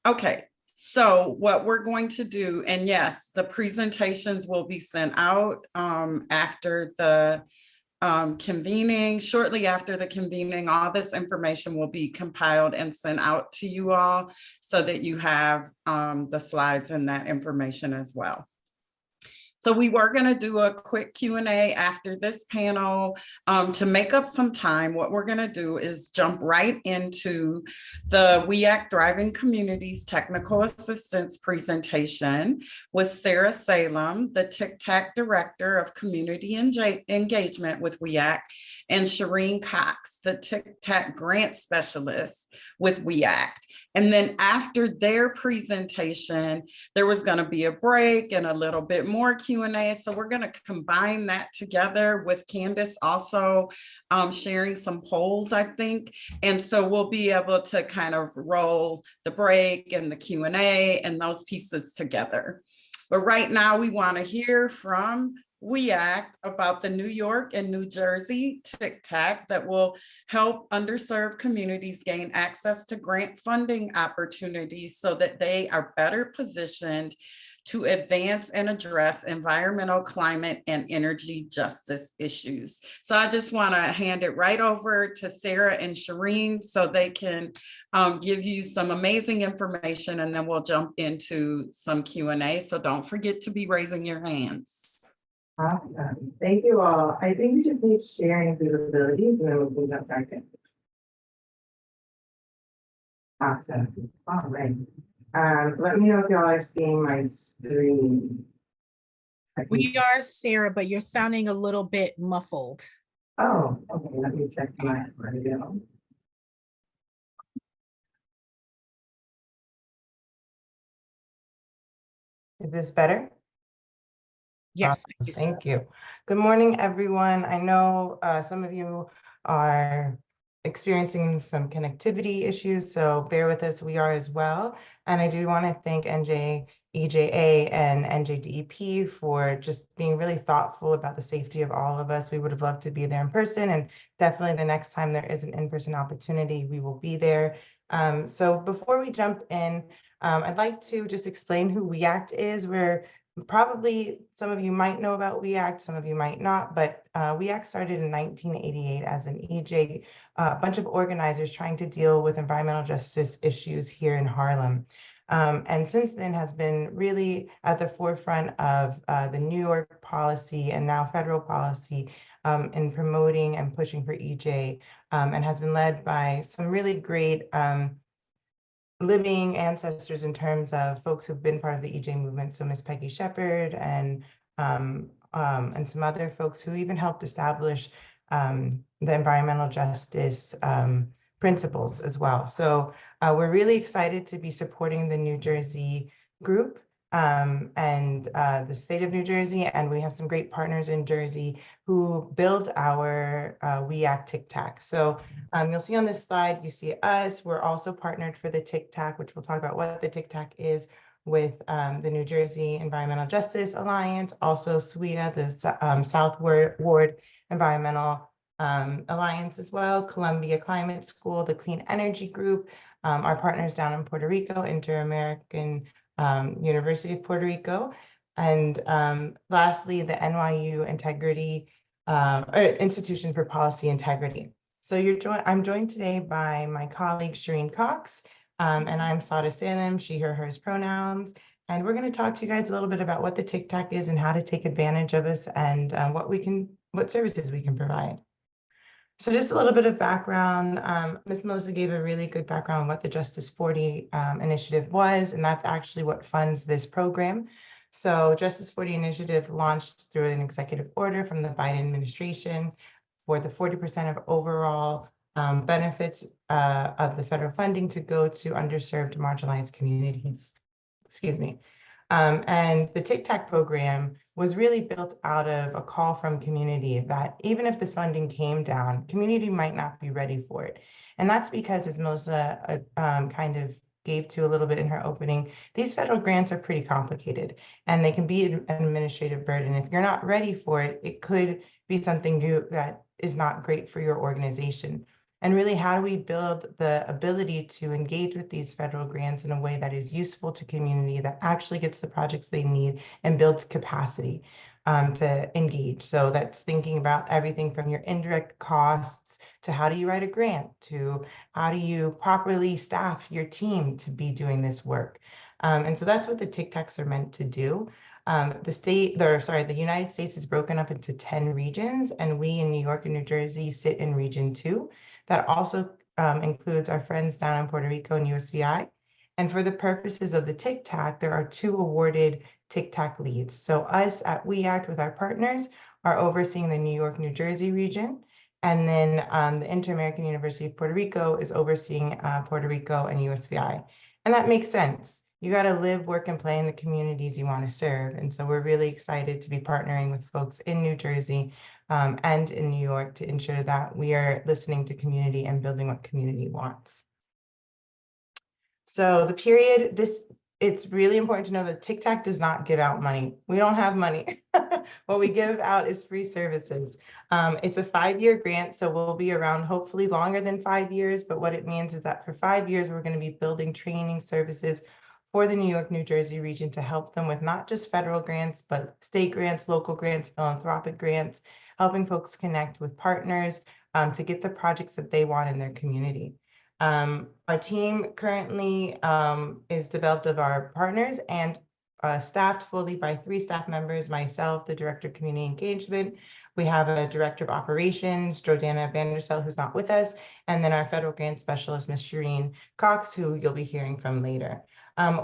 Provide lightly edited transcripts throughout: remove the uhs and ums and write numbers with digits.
Okay, so what we're going to do, and yes, the presentations will be sent out after the convening. Shortly after the convening, all this information will be compiled and sent out to you all so that you have the slides and that information as well. So we were going to do a quick Q&A after this panel. To make up some time, what we're going to do is jump right into the WE ACT Thriving Communities Technical Assistance presentation with Sarah Salem, the TCTAC Director of Community Engagement with WE ACT, and Sherine Cox, the TCTAC Grant Specialist with WE ACT. And then after their presentation, there was going to be a break and a little bit more Q&A. So we're going to combine that together with Candace also sharing some polls, I think. And so we'll be able to kind of roll the break and the Q&A and those pieces together. But right now we want to hear from WE ACT about the New York and New Jersey TCTAC that will help underserved communities gain access to grant funding opportunities so that they are better positioned to advance and address environmental, climate, and energy justice issues. So I just want to hand it right over to Sarah and Sherine so they can give you some amazing information, and then we'll jump into some Q&A. So don't forget to be raising your hands. Awesome. Thank you all. I think we just need sharing capabilities and then we can jump back in. Awesome. All right. Let me know if y'all are seeing my screen. We are, Sarah, but you're sounding a little bit muffled. Oh, okay. Let me check my audio. Is this better? Yes, thank you. Good morning, everyone. I know some of you are experiencing some connectivity issues, so bear with us. We are as well. And I do want to thank NJEJA and NJDEP for just being really thoughtful about the safety of all of us. We would have loved to be there in person, and definitely the next time there is an in-person opportunity, we will be there. So before we jump in, I'd like to just explain who WE ACT is. Probably some of you might know about WE ACT, some of you might not, but WE ACT started in 1988 as an EJ, a bunch of organizers trying to deal with environmental justice issues here in Harlem. And since then has been really at the forefront of the New York policy and now federal policy in promoting and pushing for EJ, and has been led by some really great living ancestors in terms of folks who've been part of the EJ movement. So Miss Peggy Shepard and some other folks who even helped establish the environmental justice principles as well. So we're really excited to be supporting the New Jersey group and the state of New Jersey, and we have some great partners in Jersey who build our WE ACT TCTAC. So you'll see on this slide, you see us. We're also partnered for the TCTAC, which we'll talk about what the TCTAC is, with the New Jersey Environmental Justice Alliance, also SWEA, the South Ward Environmental Alliance as well, Columbia Climate School, the Clean Energy Group, our partners down in Puerto Rico, Inter-American University of Puerto Rico, and lastly, the NYU Institution for Policy Integrity. So I'm joined today by my colleague, Sherine Cox, and I'm Sada Salem, she, her, hers pronouns. And we're going to talk to you guys a little bit about what the TCTAC is and how to take advantage of us and what services we can provide. So just a little bit of background. Ms. Melissa gave a really good background on what the Justice 40 initiative was, and that's actually what funds this program. So Justice 40 initiative launched through an executive order from the Biden administration for the 40% of overall benefits of the federal funding to go to underserved, marginalized communities. Excuse me. And the TCTAC program was really built out of a call from community that even if this funding came down, community might not be ready for it. And that's because, as Melissa kind of gave to a little bit in her opening, these federal grants are pretty complicated and they can be an administrative burden. If you're not ready for it, it could be something new that is not great for your organization. And really, how do we build the ability to engage with these federal grants in a way that is useful to community, that actually gets the projects they need and builds capacity to engage? So that's thinking about everything from your indirect costs to how do you write a grant, to how do you properly staff your team to be doing this work. And so that's what the TICTACs are meant to do. The United States is broken up into 10 regions, and we in New York and New Jersey sit in Region 2. That also includes our friends down in Puerto Rico and USVI. And for the purposes of the TICTAC, there are 2 awarded TICTAC leads. So us at WE ACT with our partners are overseeing the New York, New Jersey region. And then the Inter-American University of Puerto Rico is overseeing Puerto Rico and USVI. And that makes sense. You got to live, work, and play in the communities you want to serve. And so we're really excited to be partnering with folks in New Jersey and in New York to ensure that we are listening to community and building what community wants. So the period, it's really important to know that TICTAC does not give out money. We don't have money. What we give out is free services. It's a 5-year grant, so we'll be around hopefully longer than 5 years. But what it means is that for 5 years, we're going to be building training services for the New York, New Jersey region to help them with not just federal grants, but state grants, local grants, philanthropic grants, helping folks connect with partners to get the projects that they want in their community. Our team currently is developed of our partners and staffed fully by 3 staff members, myself, the Director of Community Engagement. We have a Director of Operations, Jordana Vandersel, who's not with us, and then our Federal Grant Specialist, Ms. Sherine Cox, who you'll be hearing from later.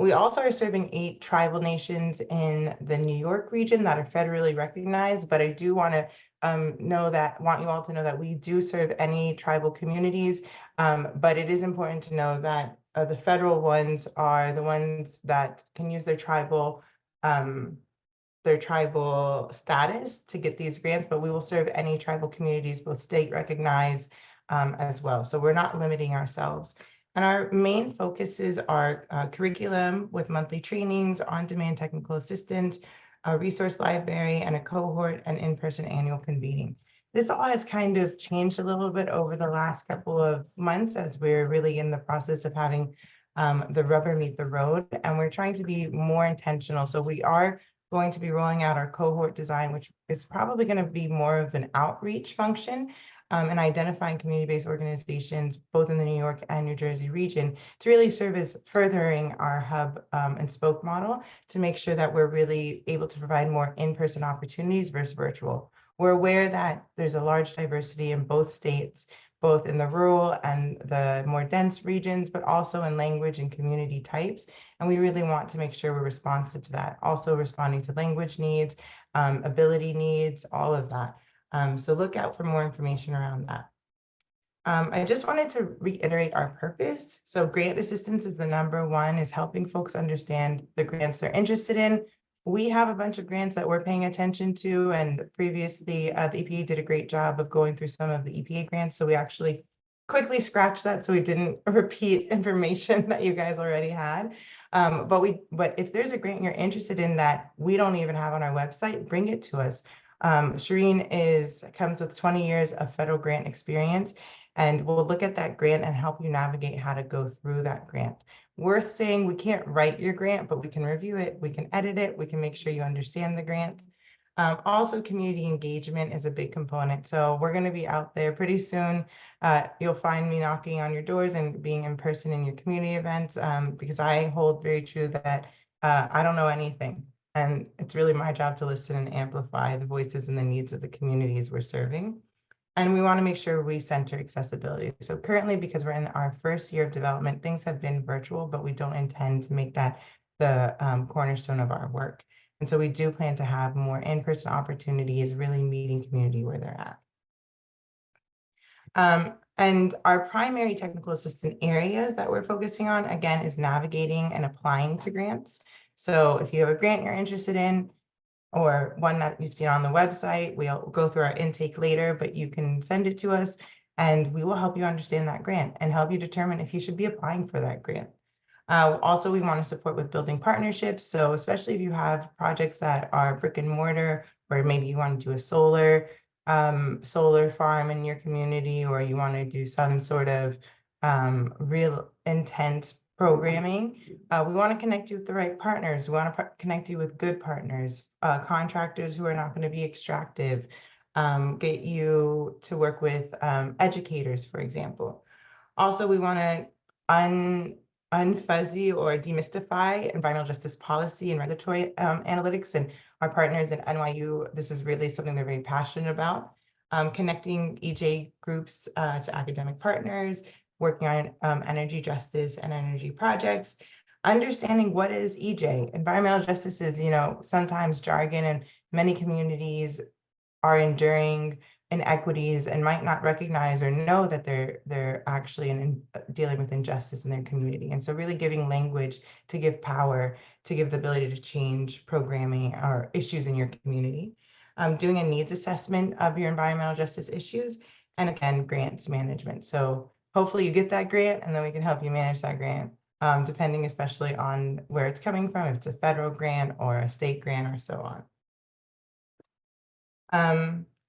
We also are serving 8 tribal nations in the New York region that are federally recognized, but I do want to want you all to know that we do serve any tribal communities, but it is important to know that the federal ones are the ones that can use their tribal status to get these grants, but we will serve any tribal communities, both state recognized as well. So we're not limiting ourselves. And our main focuses are curriculum with monthly trainings, on-demand technical assistance, a resource library, and a cohort and in-person annual convening. This all has kind of changed a little bit over the last couple of months as we're really in the process of having the rubber meet the road, and we're trying to be more intentional. So we are going to be rolling out our cohort design, which is probably going to be more of an outreach function and identifying community-based organizations, both in the New York and New Jersey region, to really serve as furthering our hub and spoke model to make sure that we're really able to provide more in-person opportunities versus virtual. We're aware that there's a large diversity in both states, both in the rural and the more dense regions, but also in language and community types. And we really want to make sure we're responsive to that, also responding to language needs, ability needs, all of that. So look out for more information around that. I just wanted to reiterate our purpose. So grant assistance is the #1, is helping folks understand the grants they're interested in. We have a bunch of grants that we're paying attention to, and previously the EPA did a great job of going through some of the EPA grants. So we actually quickly scratched that so we didn't repeat information that you guys already had. But if there's a grant you're interested in that we don't even have on our website, bring it to us. Sherine comes with 20 years of federal grant experience, and we'll look at that grant and help you navigate how to go through that grant. Worth saying, we can't write your grant, but we can review it, we can edit it, we can make sure you understand the grant. Also, community engagement is a big component. So we're going to be out there pretty soon. You'll find me knocking on your doors and being in person in your community events because I hold very true that I don't know anything. And it's really my job to listen and amplify the voices and the needs of the communities we're serving. And we want to make sure we center accessibility. So currently, because we're in our first year of development, things have been virtual, but we don't intend to make that the cornerstone of our work. And so we do plan to have more in-person opportunities, really meeting community where they're at. And our primary technical assistant areas that we're focusing on, again, is navigating and applying to grants. So if you have a grant you're interested in, or one that you've seen on the website, we'll go through our intake later, but you can send it to us and we will help you understand that grant and help you determine if you should be applying for that grant. Also, we want to support with building partnerships. So especially if you have projects that are brick and mortar, or maybe you want to do a solar solar farm in your community, or you want to do some sort of real intense programming, we want to connect you with the right partners. We want to connect you with good partners, contractors who are not going to be extractive, get you to work with educators, for example. Also, we want to unfuzzy or demystify environmental justice policy and regulatory analytics. And our partners at NYU, this is really something they're very passionate about. Connecting EJ groups to academic partners, working on energy justice and energy projects, understanding what is EJ. Environmental justice is, sometimes jargon, and many communities are enduring inequities and might not recognize or know that they're actually dealing with injustice in their community. And so really giving language to give power, to give the ability to change programming or issues in your community. Doing a needs assessment of your environmental justice issues, and again, grants management. So hopefully you get that grant, and then we can help you manage that grant, depending especially on where it's coming from, if it's a federal grant or a state grant or so on.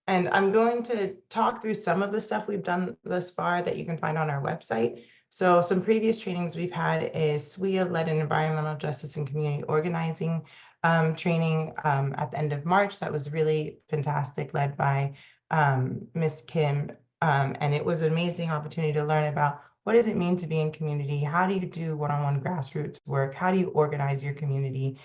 And I'm going to talk through some of the stuff we've done thus far that you can find on our website. So some previous trainings we've had is SWIA led in environmental justice and community organizing training at the end of March. That was really fantastic, led by Miss Kim. And it was an amazing opportunity to learn about what does it mean to be in community? How do you do one-on-one grassroots work? How do you organize your community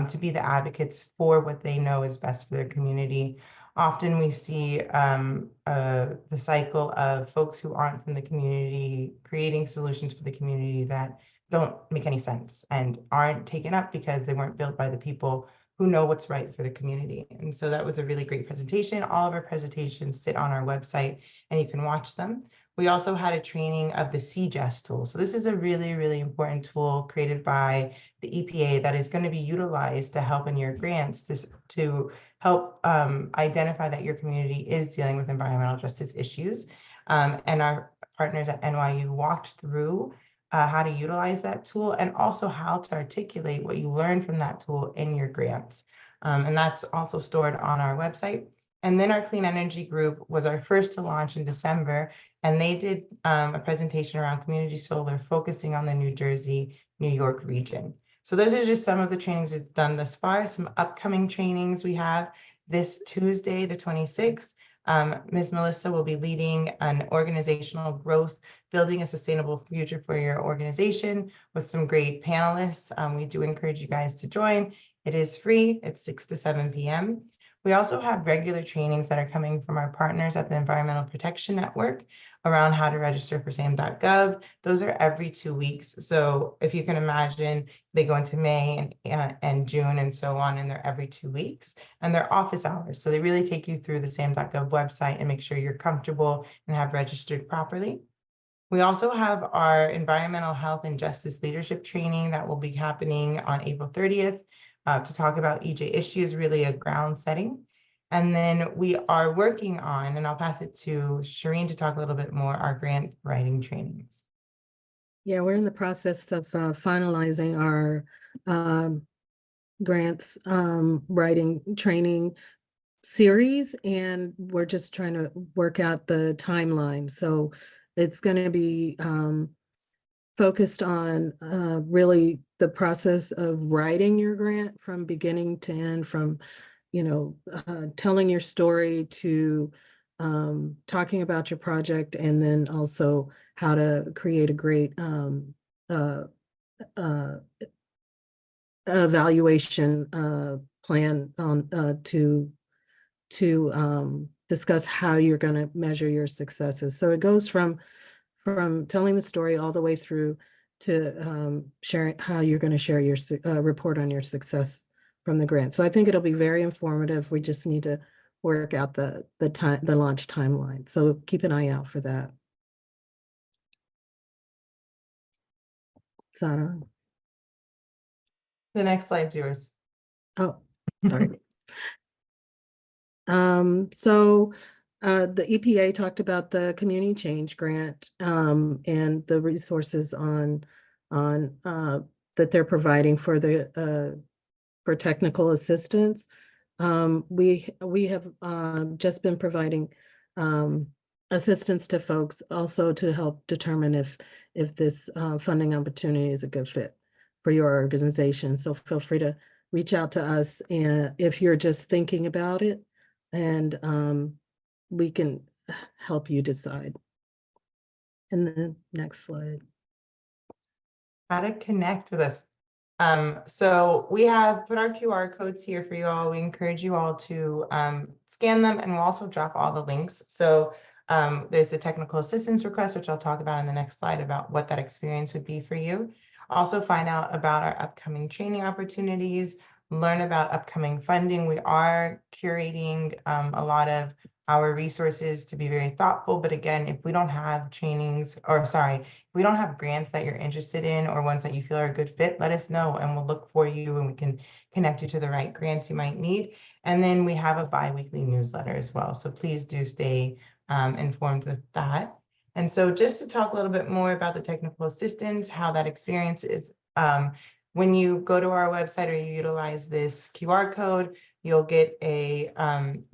to be the advocates for what they know is best for their community? Often we see the cycle of folks who aren't from the community creating solutions for the community that don't make any sense and aren't taken up because they weren't built by the people who know what's right for the community. And so that was a really great presentation. All of our presentations sit on our website and you can watch them. We also had a training of the CGES tool. So this is a really, really important tool created by the EPA that is going to be utilized to help in your grants to help identify that your community is dealing with environmental justice issues. And our partners at NYU walked through how to utilize that tool and also how to articulate what you learned from that tool in your grants. And that's also stored on our website. And then our clean energy group was our first to launch in December, and they did a presentation around community solar focusing on the New Jersey, New York region. So those are just some of the trainings we've done thus far. Some upcoming trainings we have this Tuesday, the 26th. Ms. Melissa will be leading an organizational growth, building a sustainable future for your organization with some great panelists. We do encourage you guys to join. It is free. It's 6 to 7 p.m. We also have regular trainings that are coming from our partners at the Environmental Protection Network around how to register for SAM.gov. Those are every 2 weeks. So if you can imagine, they go into May and June and so on, and they're every 2 weeks. And they're office hours. So they really take you through the SAM.gov website and make sure you're comfortable and have registered properly. We also have our environmental health and justice leadership training that will be happening on April 30th to talk about EJ issues, really a ground setting. And then we are working on, and I'll pass it to Sherine to talk a little bit more, our grant writing trainings. Yeah, we're in the process of finalizing our grants writing training series, and we're just trying to work out the timeline. So it's going to be focused on really the process of writing your grant from beginning to end, from telling your story to talking about your project, and then also how to create a great evaluation plan on to discuss how you're going to measure your successes. So it goes from telling the story all the way through to sharing how you're going to share your report on your success from the grant. So I think it'll be very informative. We just need to work out the launch timeline. So keep an eye out for that. Sana. The next slide's yours. Oh, sorry. So the EPA talked about the community change grant and the resources on that they're providing for the for technical assistance. We have just been providing assistance to folks also to help determine if this funding opportunity is a good fit for your organization. So feel free to reach out to us, and if you're just thinking about it, and we can help you decide. And the next slide. How to connect with us. So we have put our QR codes here for you all. We encourage you all to scan them, and we'll also drop all the links. So there's the technical assistance request, which I'll talk about in the next slide about what that experience would be for you. Also find out about our upcoming training opportunities, learn about upcoming funding. We are curating a lot of our resources to be very thoughtful. But again, if we don't have trainings, or sorry, if we don't have grants that you're interested in or ones that you feel are a good fit, let us know and we'll look for you and we can connect you to the right grants you might need. And then we have a bi-weekly newsletter as well. So please do stay informed with that. And so just to talk a little bit more about the technical assistance, how that experience is, when you go to our website or you utilize this QR code, you'll get a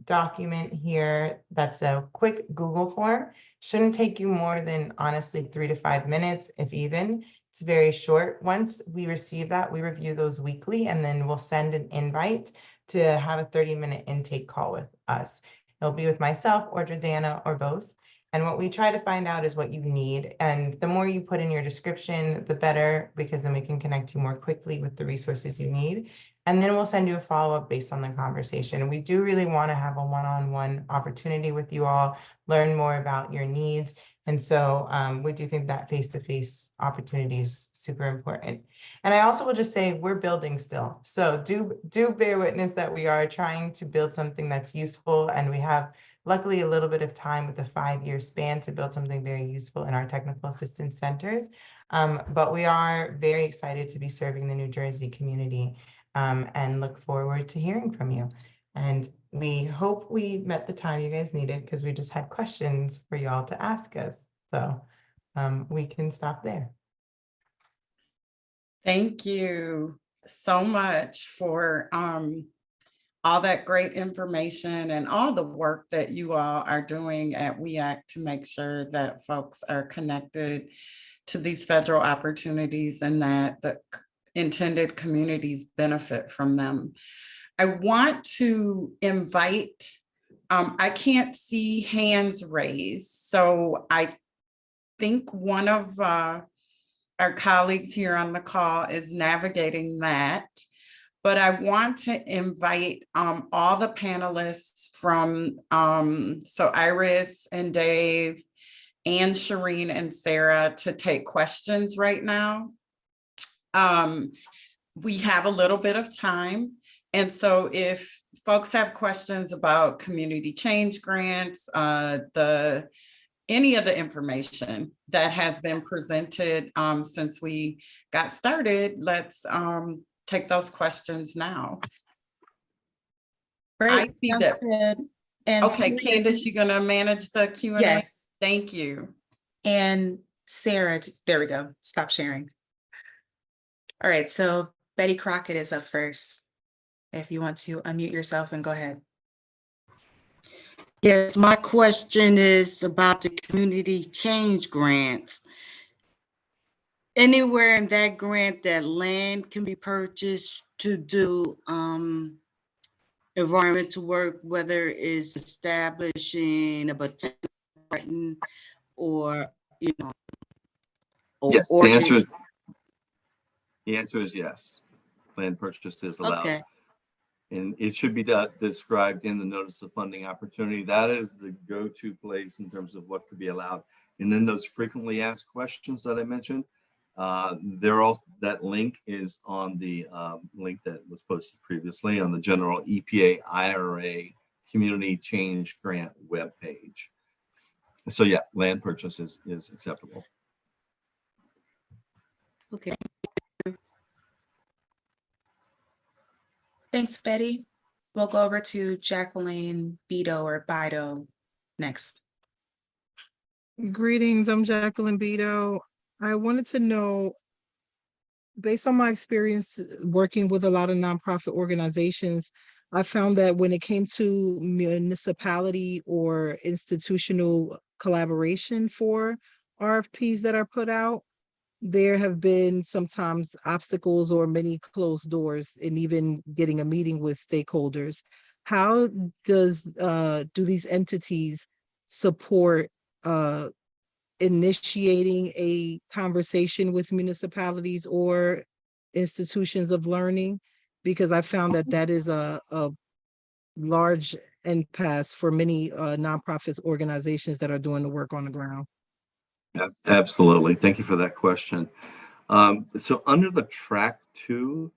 document here that's a quick Google form. Shouldn't take you more than, honestly, 3 to 5 minutes, if even. It's very short. Once we receive that, we review those weekly, and then we'll send an invite to have a 30-minute intake call with us. It'll be with myself or Jordana or both. And what we try to find out is what you need. And the more you put in your description, the better, because then we can connect you more quickly with the resources you need. And then we'll send you a follow-up based on the conversation. We do really want to have a one-on-one opportunity with you all, learn more about your needs. And so we do think that face-to-face opportunity is super important. And I also will just say we're building still. So do bear witness that we are trying to build something that's useful, and we have luckily a little bit of time with a 5-year span to build something very useful in our technical assistance centers. But we are very excited to be serving the New Jersey community and look forward to hearing from you. And we hope we met the time you guys needed, because we just had questions for y'all to ask us. So we can stop there. Thank you so much for all that great information and all the work that you all are doing at WE ACT to make sure that folks are connected to these federal opportunities and that the intended communities benefit from them. I want to invite, I can't see hands raised, so I think one of our colleagues here on the call is navigating that. But I want to invite all the panelists from, so Iris and Dave and Sherine and Sarah to take questions right now. We have a little bit of time. And so if folks have questions about community change grants, any of the information that has been presented since we got started, let's take those questions now. Great. I see that. Good. And Okay, Candace, you're gonna manage the Q&A? Yes. Thank you. And Sarah, there we go. Stop sharing. All right, so Betty Crockett is up first. If you want to unmute yourself and go ahead. Yes, my question is about the community change grants. Anywhere in that grant that land can be purchased to do environmental work, whether it's establishing a botanical garden or, you know, or yes, orchard. the answer is yes. Land purchase is allowed. Okay. And it should be described in the notice of funding opportunity. That is the go-to place in terms of what could be allowed. And then those frequently asked questions that I mentioned, that link is on the link that was posted previously on the general EPA IRA Community Change Grant webpage. So yeah, land purchase is acceptable. Okay. Thanks, Betty. We'll go over to Jacqueline Bido next. Greetings, I'm Jacqueline Bido. I wanted to know, based on my experience working with a lot of nonprofit organizations, I found that when it came to municipality or institutional collaboration for RFPs that are put out, there have been sometimes obstacles or many closed doors in even getting a meeting with stakeholders. How do these entities support initiating a conversation with municipalities or institutions of learning? Because I found that that is a large impasse for many nonprofit organizations that are doing the work on the ground. Absolutely. Thank you for that question. So under the Track 2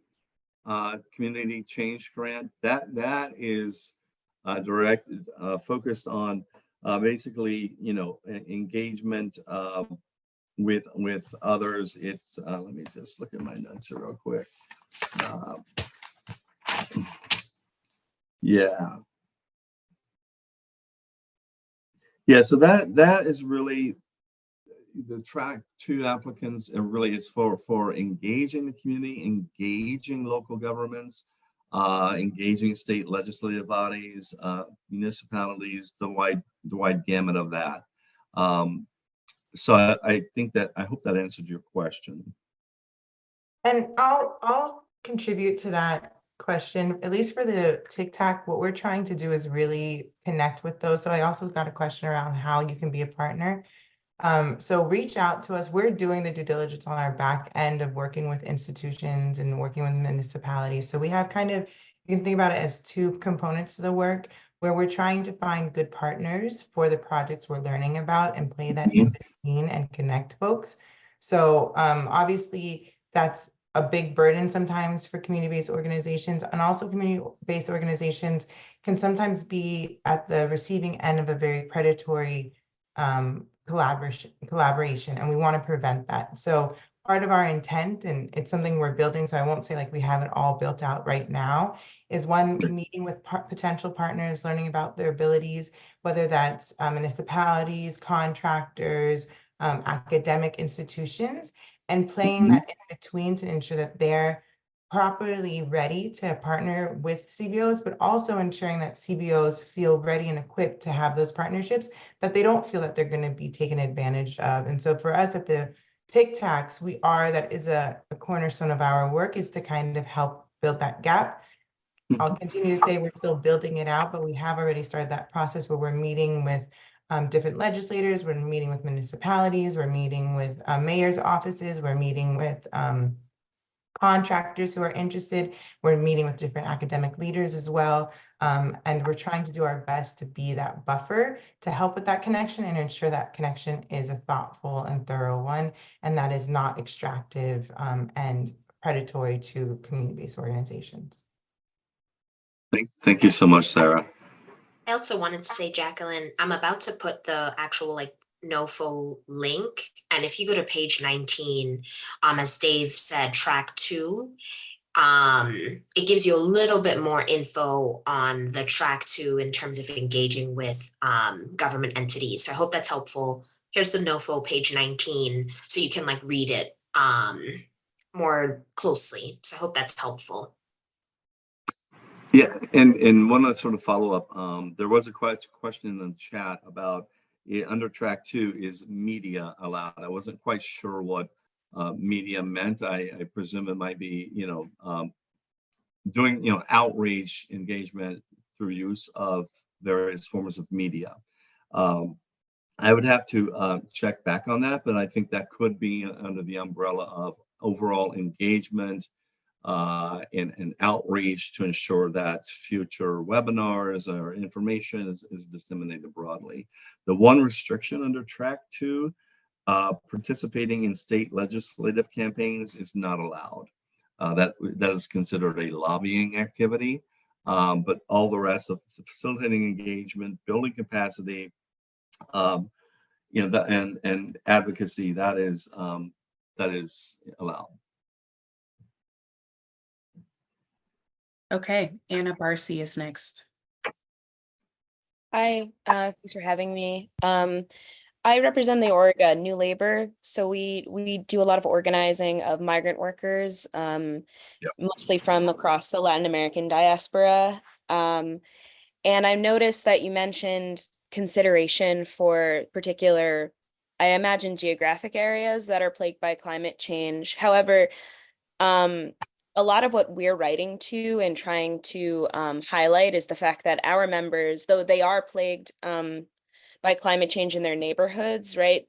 Community Change Grant, that is directed, focused on basically, engagement with others. It's let me just look at my notes here real quick. Yeah. So that is really the Track 2 applicants, and really it's for engaging the community, engaging local governments, engaging state legislative bodies, municipalities, the wide gamut of that. So I think that, I hope that answered your question. And I'll contribute to that question, at least for the TikTok. What we're trying to do is really connect with those. So I also got a question around how you can be a partner. So reach out to us. We're doing the due diligence on our back end of working with institutions and working with municipalities. So we have kind of, you can think about it as two components to the work, where we're trying to find good partners for the projects we're learning about and play that in between and connect folks. So obviously that's a big burden sometimes for community-based organizations, and also community-based organizations can sometimes be at the receiving end of a very predatory collaboration, and we want to prevent that. So part of our intent, and it's something we're building, so I won't say like we have it all built out right now, is one, meeting with potential partners, learning about their abilities, whether that's municipalities, contractors, academic institutions, and playing that in between to ensure that they're properly ready to partner with CBOs, but also ensuring that CBOs feel ready and equipped to have those partnerships, that they don't feel that they're going to be taken advantage of. And so for us at the TCTAC, that is a cornerstone of our work, is to kind of help build that gap. I'll continue to say we're still building it out, but we have already started that process where we're meeting with different legislators, we're meeting with municipalities, we're meeting with mayor's offices, we're meeting with contractors who are interested. We're meeting with different academic leaders as well. And we're trying to do our best to be that buffer to help with that connection and ensure that connection is a thoughtful and thorough one, and that is not extractive and predatory to community-based organizations. Thank you so much, Sarah. I also wanted to say, Jacqueline, I'm about to put the actual NOFO link. And if you go to page 19, as Dave said, Track 2, it gives you a little bit more info on the Track 2 in terms of engaging with government entities. So I hope that's helpful. Here's the NOFO page 19, so you can read it more closely. So I hope that's helpful. Yeah, and one sort of follow up, there was a question in the chat about under Track 2, is media allowed? I wasn't quite sure what media meant. I presume it might be, doing, outreach engagement through use of various forms of media. I would have to check back on that, but I think that could be under the umbrella of overall engagement and outreach to ensure that future webinars or information is disseminated broadly. The one restriction under Track 2, participating in state legislative campaigns is not allowed. That is considered a lobbying activity, but all the rest of facilitating engagement, building capacity, and advocacy, that is allowed. Okay, Anna Barcy is next. Hi, thanks for having me. I represent the org New Labor, so we do a lot of organizing of migrant workers, mostly from across the Latin American diaspora. And I noticed that you mentioned consideration for particular, I imagine, geographic areas that are plagued by climate change. However, a lot of what we're writing to and trying to highlight is the fact that our members, though they are plagued by climate change in their neighborhoods, right?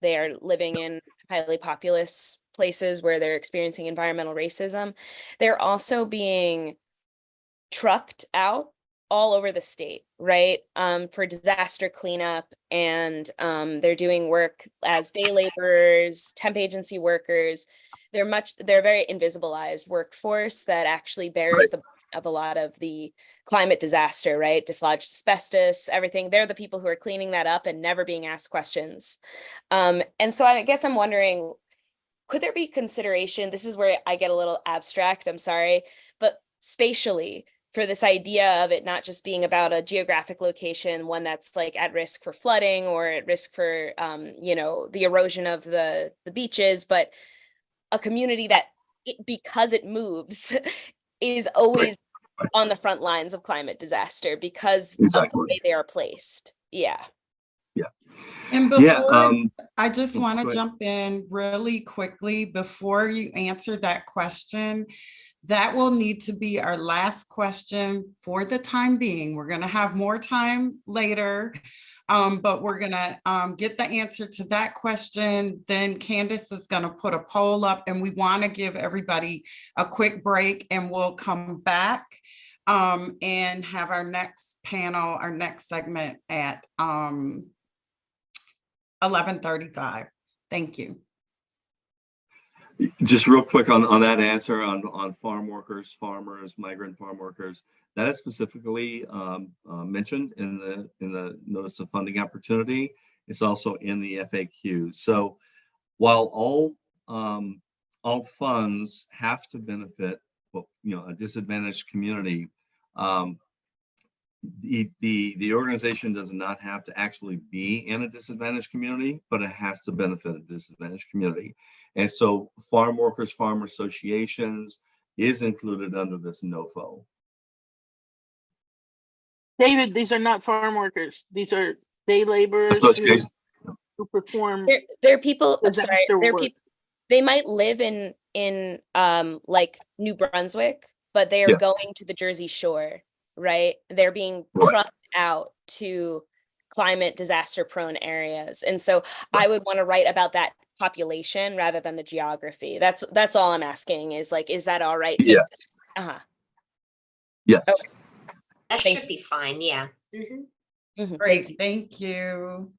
They are living in highly populous places where they're experiencing environmental racism. They're also being trucked out all over the state, right? For disaster cleanup, and they're doing work as day laborers, temp agency workers. They're very invisibilized workforce that actually bears the brunt of a lot of the climate disaster, right? Dislodged asbestos, everything. They're the people who are cleaning that up and never being asked questions. And so I guess I'm wondering, could there be consideration? This is where I get a little abstract, I'm sorry, but spatially, for this idea of it not just being about a geographic location, one that's like at risk for flooding or at risk for, the erosion of the beaches, but a community that, because it moves, is always on the front lines of climate disaster because of the Exactly. way they are placed. Yeah. And Yeah, before, I just go want to ahead. jump in really quickly before you answer that question. That will need to be our last question for the time being. We're going to have more time later, but we're going to get the answer to that question. Then Candace is going to put a poll up, and we want to give everybody a quick break, and we'll come back and have our next panel, our next segment at 11:35. Thank you. Just real quick on that answer on farm workers, farmers, migrant farm workers, that is specifically mentioned in the notice of funding opportunity. It's also in the FAQ. So while all funds have to benefit, a disadvantaged community, the organization does not have to actually be in a disadvantaged community, but it has to benefit a disadvantaged community. And so farm workers, farm associations is included under this NOFO. David, these are not farm workers. These are day laborers who perform. They're people, I'm sorry, disaster they're work. people, they might live in like New Brunswick, but they are going to the Jersey Shore, right? They're being trucked out to climate disaster prone areas. And so I would want to write about that population rather than the geography. That's all I'm asking is like, is that all right? Yes. Yes. Okay. That should be fine, yeah. Great, thank you.